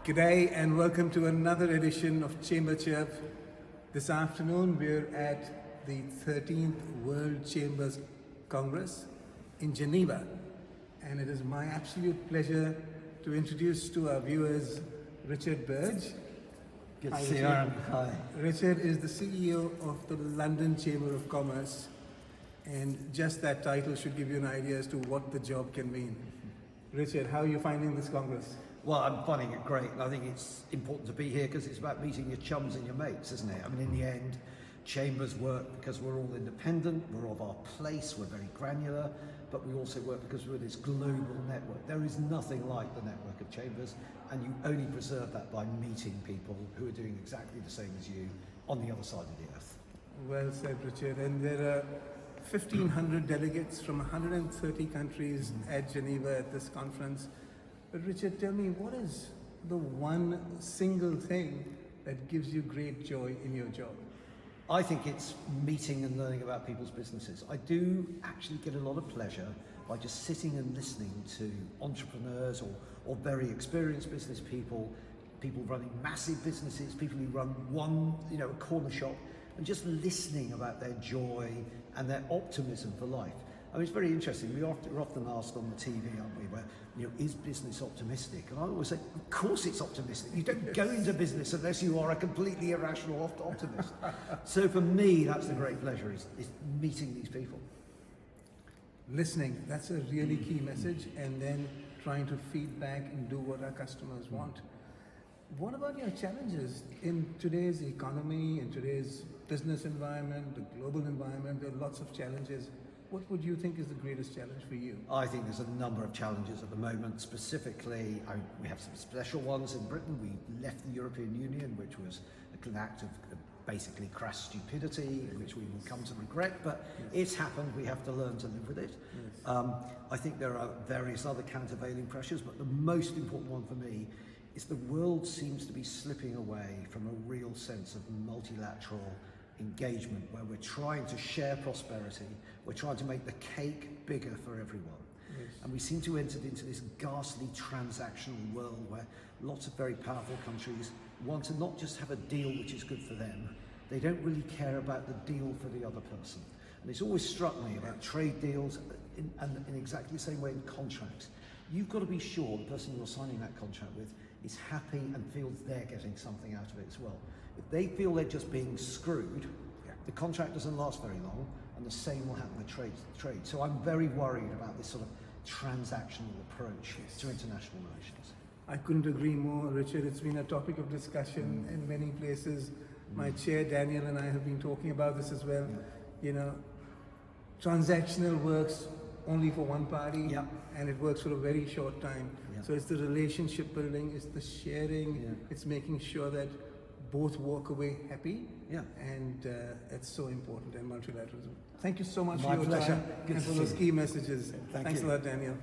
G'day and welcome to another edition of Chamber Chirp. This afternoon we're at the 13th World Chambers Congress in Geneva, and it is my absolute pleasure to introduce to our viewers Richard Burge. Good Hi, to see you, Richard. Aaron. Hi. Richard is the CEO of the London Chamber of Commerce, and just that title should give you an idea as to what the job can mean. Richard, how are you finding this Congress? Well, I'm finding it great, and I think it's important to be here because it's about meeting your chums and your mates, isn't it? I mean, in the end, chambers work because we're all independent, we're of our place, we're very granular, but we also work because we're this global network. There is nothing like the network of chambers, and you only preserve that by meeting people who are doing exactly the same as you on the other side of the earth. Well said, Richard. And there are 1,500 delegates from 130 countries at Geneva at this conference. But Richard, tell me, what is the one single thing that gives you great joy in your job? I think it's meeting and learning about people's businesses. I do actually get a lot of pleasure by just sitting and listening to entrepreneurs or very experienced business people, people running massive businesses, people who run one, a corner shop, and just listening about their joy and their optimism for life. I mean, it's very interesting. We're often asked on the TV, aren't we, where, is business optimistic? And I always say, of course it's optimistic. You don't go into business unless you are a completely irrational optimist. So for me, that's the great pleasure, is meeting these people. Listening, that's a really key message, and then trying to feed back and do what our customers want. What about your challenges in today's economy, in today's business environment, the global environment? There are lots of challenges. What would you think is the greatest challenge for you? I think there's a number of challenges at the moment. Specifically, we have some special ones in Britain. We left the European Union, which was an act of basically crass stupidity, which we will come to regret, but it's happened. We have to learn to live with it. I think there are various other countervailing pressures, but the most important one for me is the world seems to be slipping away from a real sense of multilateral engagement, where we're trying to share prosperity, we're trying to make the cake bigger for everyone. Yes. And we seem to enter into this ghastly transactional world where lots of very powerful countries want to not just have a deal which is good for them, they don't really care about the deal for the other person. And it's always struck me about trade deals in exactly the same way in contracts. You've got to be sure the person you're signing that contract with is happy and feels they're getting something out of it as well. If they feel they're just being screwed, the contract doesn't last very long, and the same will happen with trade. So I'm very worried about this sort of transactional approach to international relations. I couldn't agree more, Richard. It's been a topic of discussion in many places. My chair, Daniel, and I have been talking about this as well. Transactional works only for one party, and it works for a very short time. So it's the relationship building, it's the sharing, it's making sure that both walk away happy, and it's so important in multilateralism. Thank you so much for your time and for those key messages. Thanks a lot, Daniel.